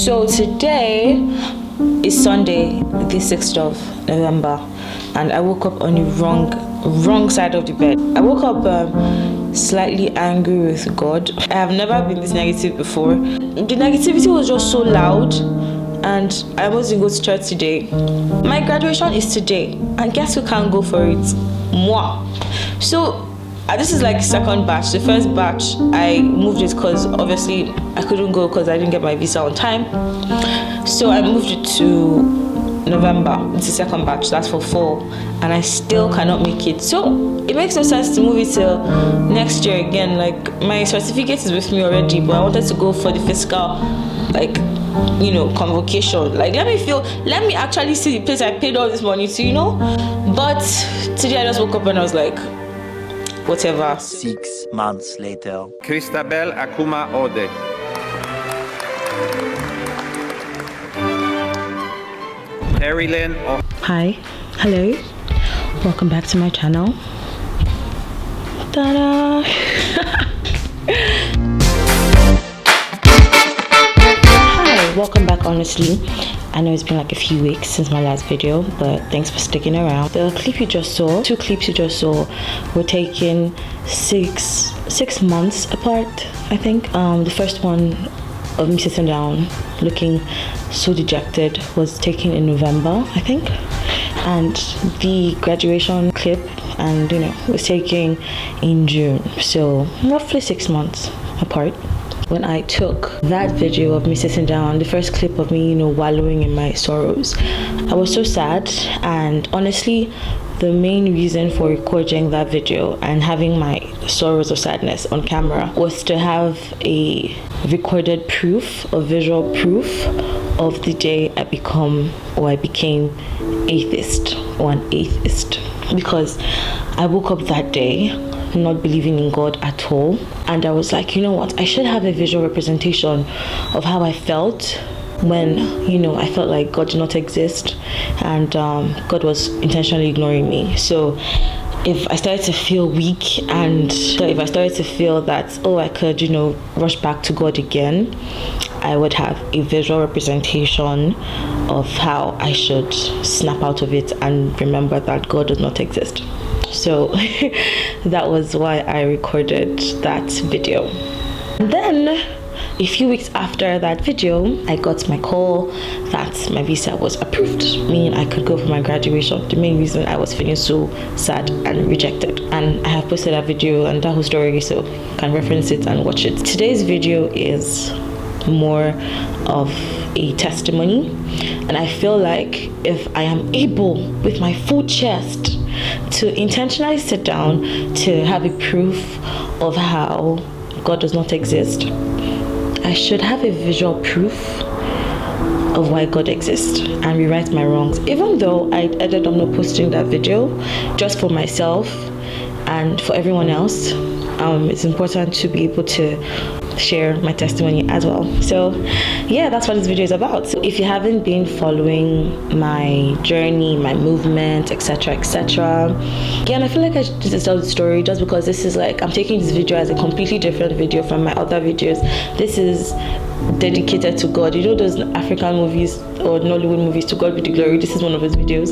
So today is Sunday, the 6th of November, and I woke up on the wrong side of the bed. I woke up slightly angry with God. I have never been this negative before. The negativity was just so loud, and I wasn't going to church today. My graduation is today, and guess who can't go for it? Moi. So this is like the second batch. The first batch I moved it because obviously I couldn't go because I didn't get my visa on time. So I moved it to November. It's the second batch. That's for fall, and I still cannot make it. So it makes no sense to move it till next year again. Like, my certificate is with me already, but I wanted to go for the physical, like, convocation. Like, let me actually see the place I paid all this money to, But today I just woke up and I was like, whatever. 6 months later. Christabel Ode. Marilyn. Hi, hello, welcome back to my channel. Ta-da! Hi, welcome back. Honestly, I know it's been like a few weeks since my last video, but thanks for sticking around. The clip you just saw, two clips you just saw, were taken six months apart, I think. The first one of me sitting down looking so dejected was taken in November, I think, and the graduation clip was taken in June, so roughly 6 months apart. When I took that video of me sitting down, the first clip of me, wallowing in my sorrows, I was so sad. And honestly, the main reason for recording that video and having my sorrows of sadness on camera was to have a recorded proof, a visual proof of the day I became atheist, or an atheist. Because I woke up that day not believing in God at all, and I was like, you know what, I should have a visual representation of how I felt when I felt like God did not exist and God was intentionally ignoring me. So if I started to feel weak, and if I started to feel that I could rush back to God again, I would have a visual representation of how I should snap out of it and remember that God does not exist. So that was why I recorded that video. And then a few weeks after that video, I got my call that my visa was approved, meaning I could go for my graduation. The main reason I was feeling so sad and rejected. And I have posted that video and that whole story, so you can reference it and watch it. Today's video is more of a testimony, and I feel like if I am able with my full chest to intentionally sit down to have a proof of how God does not exist, I should have a visual proof of why God exists and rewrite my wrongs. Even though I ended up not posting that video just for myself and for everyone else, it's important to be able to share my testimony as well. So yeah, that's what this video is about. So if you haven't been following my journey, my movement, etc., again, I feel like I should just tell the story, just because this is like, I'm taking this video as a completely different video from my other videos. This is dedicated to God. Those African movies or Nollywood movies, to God be the glory. This is one of those videos.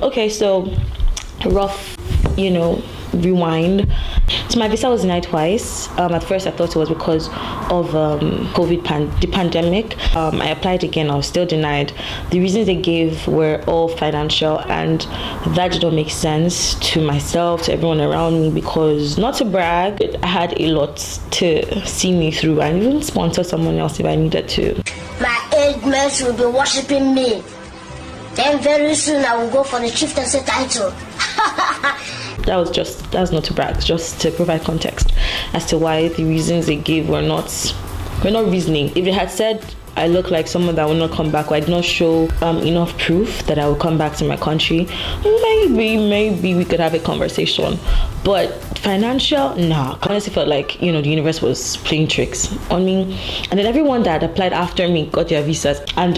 Okay, so rough rewind. So my visa was denied twice. At first I thought it was because of the pandemic. I applied again, I was still denied. The reasons they gave were all financial, and that did not make sense to myself, to everyone around me, because, not to brag, I had a lot to see me through and even sponsor someone else if I needed to. My age mates will be worshipping me. Then very soon I will go for the chieftaincy title. That was not to brag, just to provide context as to why the reasons they gave were not reasoning. If they had said I look like someone that will not come back, or I did not show enough proof that I will come back to my country, maybe we could have a conversation. But financial, nah. I honestly felt like the universe was playing tricks on me. And then everyone that applied after me got their visas. And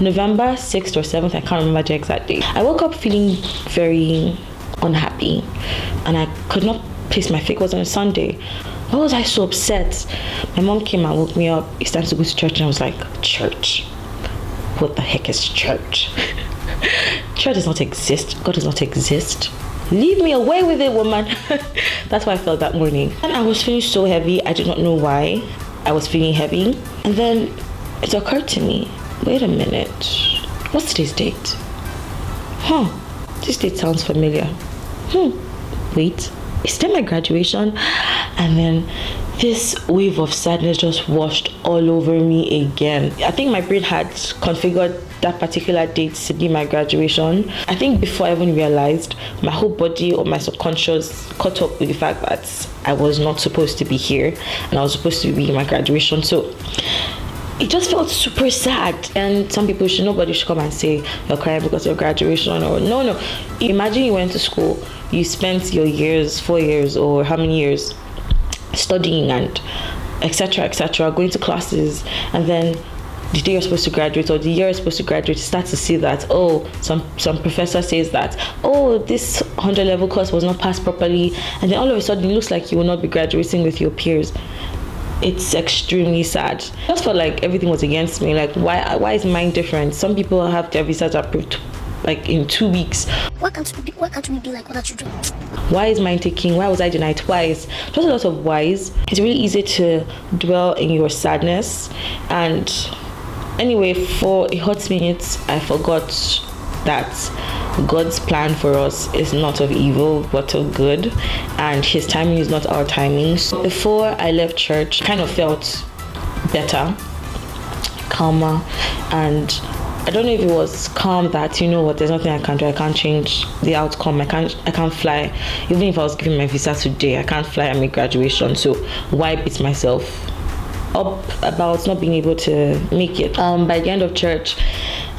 November 6th or 7th, I can't remember the exact date, I woke up feeling very unhappy, and I could not placed my fake was on a Sunday. Why was I so upset? My mom came and woke me up. It's time to go to church, and I was like, church? What the heck is church? Church does not exist. God does not exist. Leave me away with it, woman. That's how I felt that morning. And I was feeling so heavy. I did not know why I was feeling heavy. And then it occurred to me, wait a minute. What's today's date? This date sounds familiar. Wait, is that my graduation? And then this wave of sadness just washed all over me again. I think my brain had configured that particular date to be my graduation. I think before I even realized, my whole body or my subconscious caught up with the fact that I was not supposed to be here and I was supposed to be in my graduation. So it just felt super sad. And some people nobody should come and say you're crying because of your graduation, or no. Imagine you went to school, you spent your years, 4 years or how many years studying and etc., going to classes, and then the day you're supposed to graduate or the year you're supposed to graduate, you start to see that, some professor says that, this 100 level course was not passed properly, and then all of a sudden it looks like you will not be graduating with your peers. It's extremely sad. I just felt like everything was against me. Like, why is mine different? Some people have their visas approved like in 2 weeks. Why can't we be like other children? Why is mine taking? Why was I denied twice? Just a lot of whys. It's really easy to dwell in your sadness. And anyway, for a hot minute, I forgot that God's plan for us is not of evil but of good, and his timing is not our timing. So before I left church, I kind of felt better, calmer, and I don't know if it was calm that, there's nothing I can do. I can't change the outcome. I can't fly. Even if I was given my visa today, I can't fly at my graduation. So why beat myself up about not being able to make it? By the end of church,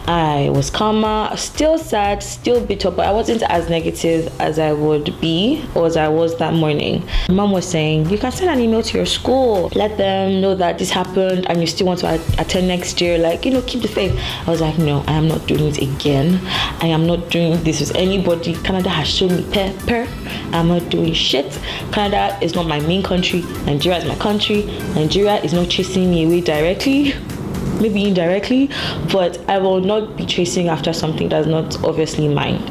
I was calmer, still sad, still bitter, but I wasn't as negative as I would be or as I was that morning. Mom was saying, you can send an email to your school, let them know that this happened and you still want to attend next year, keep the faith. I was like, no, I am not doing it again. I am not doing this with anybody. Canada has shown me pepper. I'm not doing shit. Canada is not my main country. Nigeria is my country. Nigeria is not chasing me away directly. Maybe indirectly, but I will not be chasing after something that's not obviously mine.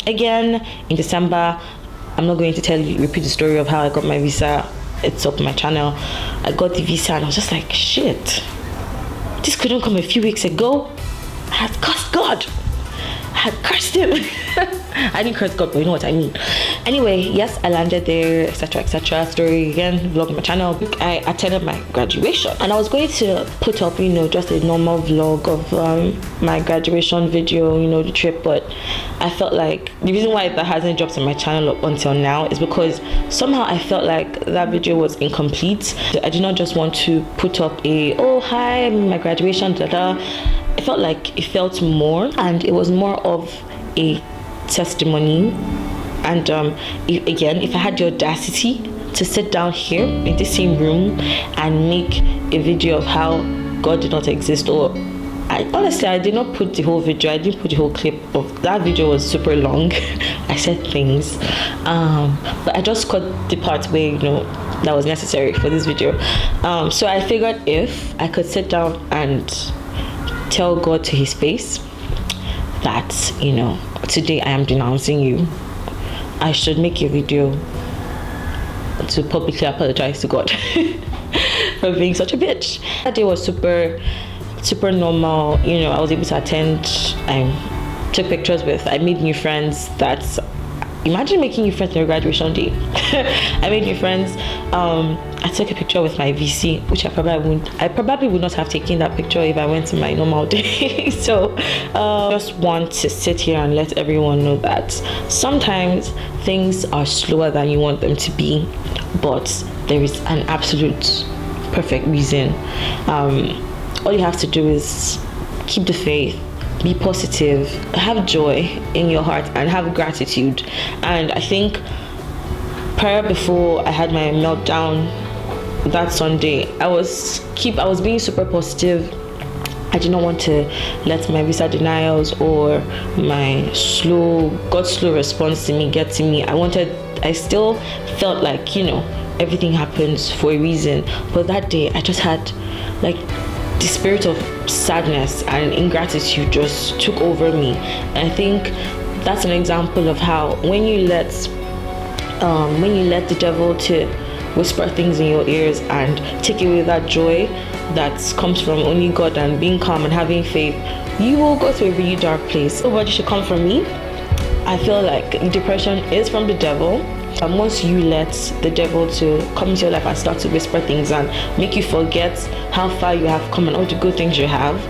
Again, in December, I'm not going to repeat the story of how I got my visa. It's up my channel. I got the visa and I was just like, shit, this couldn't come a few weeks ago. I had cursed God. I had cursed him. I didn't curse God, but you know what I mean. Anyway, yes, I landed there, etc. Story again, vlog on my channel. I attended my graduation and I was going to put up, just a normal vlog of my graduation video, the trip, but I felt like the reason why that hasn't dropped on my channel up until now is because somehow I felt like that video was incomplete. I did not just want to put up hi, my graduation, I felt like it felt more, and it was more of a testimony. And if I had the audacity to sit down here in the same room and make a video of how God did not exist, I did not put the whole video, I didn't put the whole clip of that video. Was super long. I said things, but I just cut the part where that was necessary for this video. So I figured if I could sit down and tell God to his face that today I am denouncing you, I should make a video to publicly apologize to God for being such a bitch. That day was super normal. I was able to attend. I took pictures I made new friends. Imagine making new friends on your graduation day. I made new friends. I took a picture with my VC, which I probably would not have taken that picture if I went to my normal day. So just want to sit here and let everyone know that sometimes things are slower than you want them to be, but there is an absolute perfect reason. All you have to do is keep the faith, be positive, have joy in your heart, and have gratitude. And I think prior, before I had my meltdown that Sunday, I was being super positive. I did not want to let my visa denials or my God's slow response to me get to me. I I still felt like, everything happens for a reason. But that day I just had like the spirit of sadness and ingratitude just took over me. And I think that's an example of how when you let the devil to whisper things in your ears and take away that joy that comes from only God and being calm and having faith, you will go to a really dark place. Nobody should come from me. I feel like depression is from the devil. And once you let the devil to come into your life and start to whisper things and make you forget how far you have come and all the good things you have,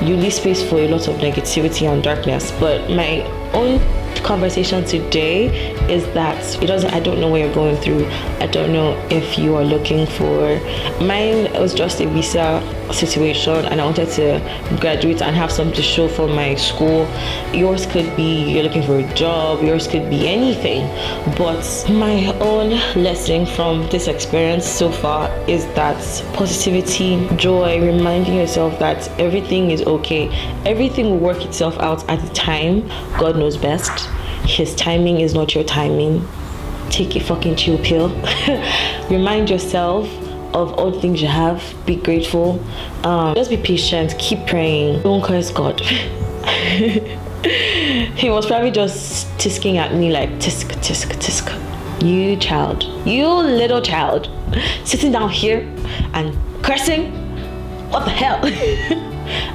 you leave space for a lot of negativity and darkness. But my own conversation today is that I don't know what you're going through. I don't know if you are looking for, mine was just a visa situation and I wanted to graduate and have something to show for my school. Yours could be you're looking for a job, yours could be anything. But my own lesson from this experience so far is that positivity, joy, reminding yourself that everything is okay, everything will work itself out at the time God knows best. His timing is not your timing. Take a fucking chill pill. Remind yourself of all the things you have. Be grateful. Just be patient. Keep praying. Don't curse God. He was probably just tisking at me like tisk, tisk, tisk. You child. You little child. Sitting down here and cursing. What the hell?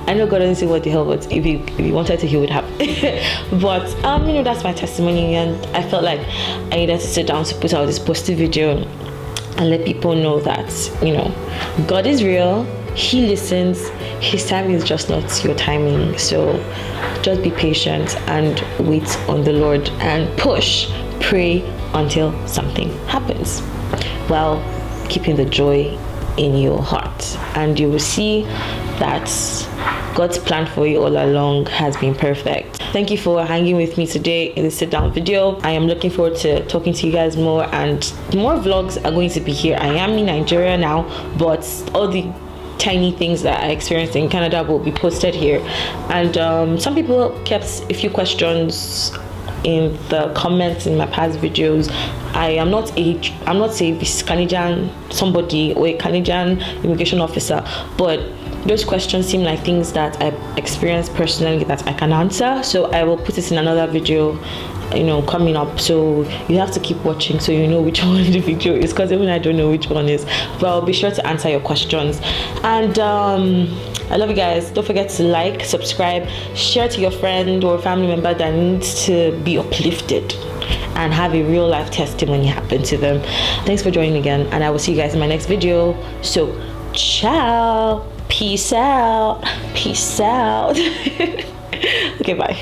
I know God doesn't say what the hell, but if he wanted to, he would have. But that's my testimony, and I felt like I needed to sit down to put out this positive video and let people know that God is real. He listens. His timing is just not your timing. So just be patient and wait on the Lord and pray until something happens, while keeping the joy in your heart, and you will see that God's plan for you all along has been perfect. Thank you for hanging with me today in this sit down video. I am looking forward to talking to you guys more, and more vlogs are going to be here. I am in Nigeria now, but all the tiny things that I experienced in Canada will be posted here. And some people kept a few questions in the comments in my past videos. I'm not a Canadian somebody or a Canadian immigration officer, but those questions seem like things that I experienced personally that I can answer. So I will put it in another video coming up, so you have to keep watching so you know which one the video is, because even I don't know which one is, but I'll be sure to answer your questions. And I love you guys. Don't forget to like, subscribe, share to your friend or family member that needs to be uplifted and have a real life testimony happen to them. Thanks for joining again, and I will see you guys in my next video. So ciao, peace out. Okay, bye.